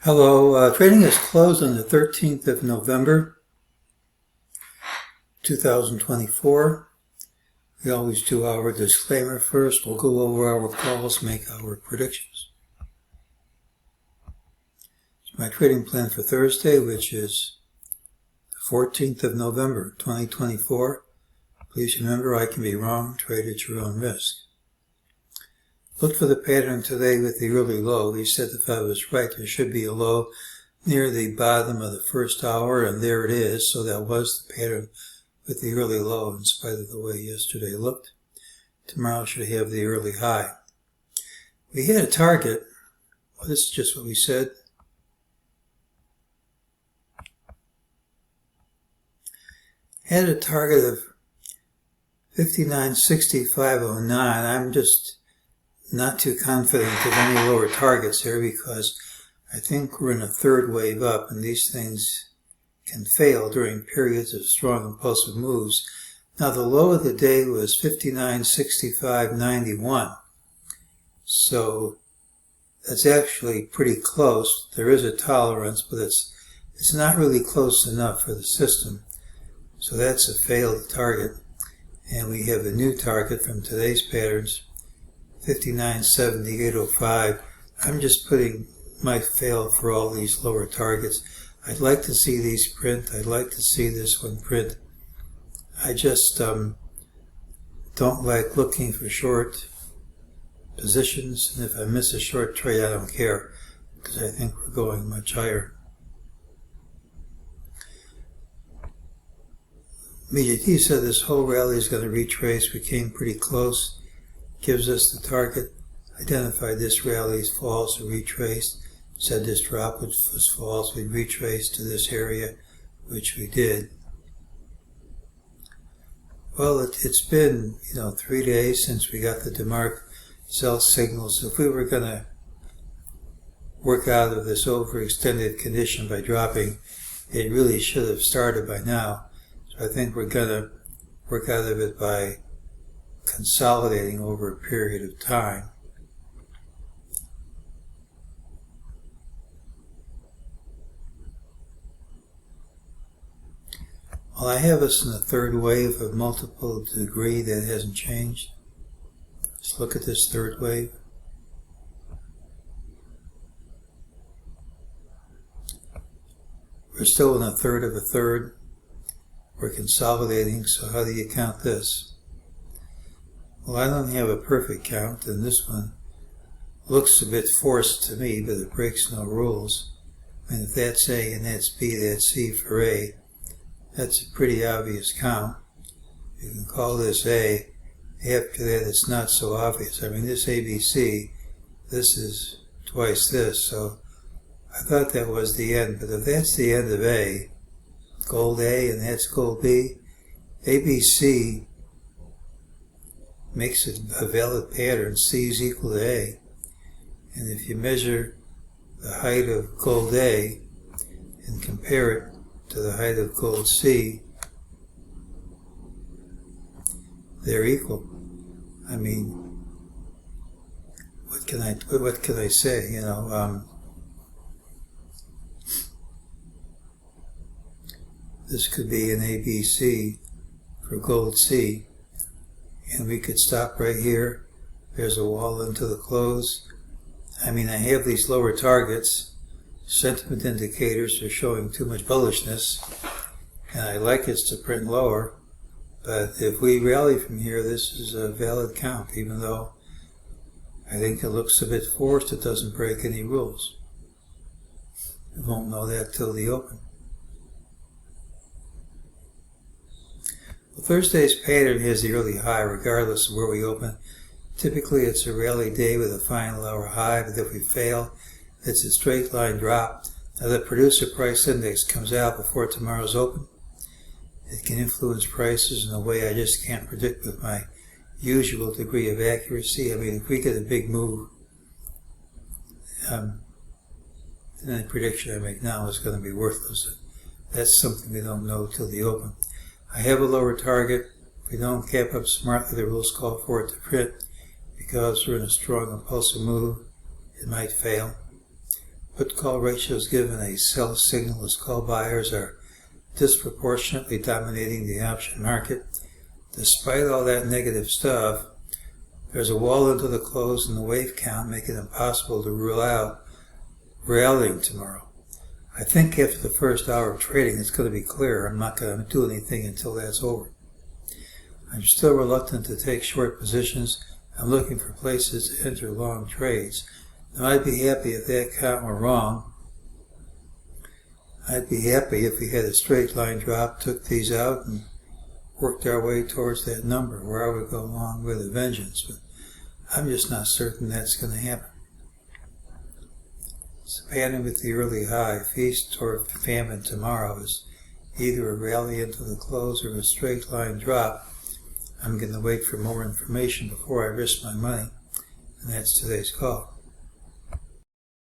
Hello, trading is closed on the 13th of November, 2024. We always do our disclaimer first. We'll go over our calls, make our predictions. It's my trading plan for Thursday, which is the 14th of November, 2024. Please remember, I can be wrong. Trade at your own risk. Look for the pattern today with the early low. He said if I was right, there should be a low near the bottom of the first hour, and there it is. So that was the pattern with the early low in spite of the way yesterday looked. Tomorrow should have the early high. We hit a target. Well, this is just what we said. Had a target of 59.6509. I'm just not too confident of any lower targets here because I think we're in a third wave up, and these things can fail during periods of strong impulsive moves. Now the low of the day was 59.6591, so that's actually pretty close. There is a tolerance, but it's not really close enough for the system, so that's a failed target. And we have a new target from today's patterns, 59.7805. I'm just putting my fail for all these lower targets. I'd like to see these print. I'd like to see this one print. I just don't like looking for short positions, and if I miss a short trade, I don't care because I think we're going much higher. MEJT said this whole rally is going to retrace. We came pretty close. Gives us the target, identified this rally as false or retraced, said this drop was false, we'd retrace to this area, which we did. Well, it's been, 3 days since we got the DeMark sell signals. If we were going to work out of this overextended condition by dropping, it really should have started by now. So I think we're going to work out of it by consolidating over a period of time. Well, I have us in the third wave of multiple degree that hasn't changed. Let's look at this third wave. We're still in a third of a third. We're consolidating, so how do you count this? Well, I don't have a perfect count, and this one looks a bit forced to me, but it breaks no rules. I mean, if that's A and that's B, that's C for A, that's a pretty obvious count. You can call this A. After that, it's not so obvious. I mean, this ABC, this is twice this, so I thought that was the end. But if that's the end of A, gold A, and that's gold B, ABC makes it a valid pattern. C is equal to A. And if you measure the height of gold A and compare it to the height of gold C, they're equal. I mean, what can I say? This could be an ABC for gold C. And we could stop right here. There's a wall into the close. I mean, I have these lower targets. Sentiment indicators are showing too much bullishness, and I like it to print lower. But if we rally from here, this is a valid count, even though I think it looks a bit forced. It doesn't break any rules. We won't know that till the open. Well, Thursday's pattern has the early high regardless of where we open. Typically it's a rally day with a final hour high, but if we fail, it's a straight line drop. Now the producer price index comes out before tomorrow's open. It can influence prices in a way I just can't predict with my usual degree of accuracy. I mean, if we get a big move, then any prediction I make now is going to be worthless. That's something we don't know till the open. I have a lower target. If we don't cap up smartly, the rules call for it to print. Because we're in a strong impulsive move, it might fail. Put call ratios given a sell signal as call buyers are disproportionately dominating the option market. Despite all that negative stuff, there's a wall into the close and the wave count, making it impossible to rule out rallying tomorrow. I think after the first hour of trading, it's going to be clear. I'm not going to do anything until that's over. I'm still reluctant to take short positions. I'm looking for places to enter long trades. Now, I'd be happy if that count were wrong. I'd be happy if we had a straight line drop, took these out, and worked our way towards that number, where I would go along with a vengeance. But I'm just not certain that's going to happen. So pattern with the early high, feast or famine tomorrow is either a rally into the close or a straight line drop. I'm going to wait for more information before I risk my money, and that's today's call.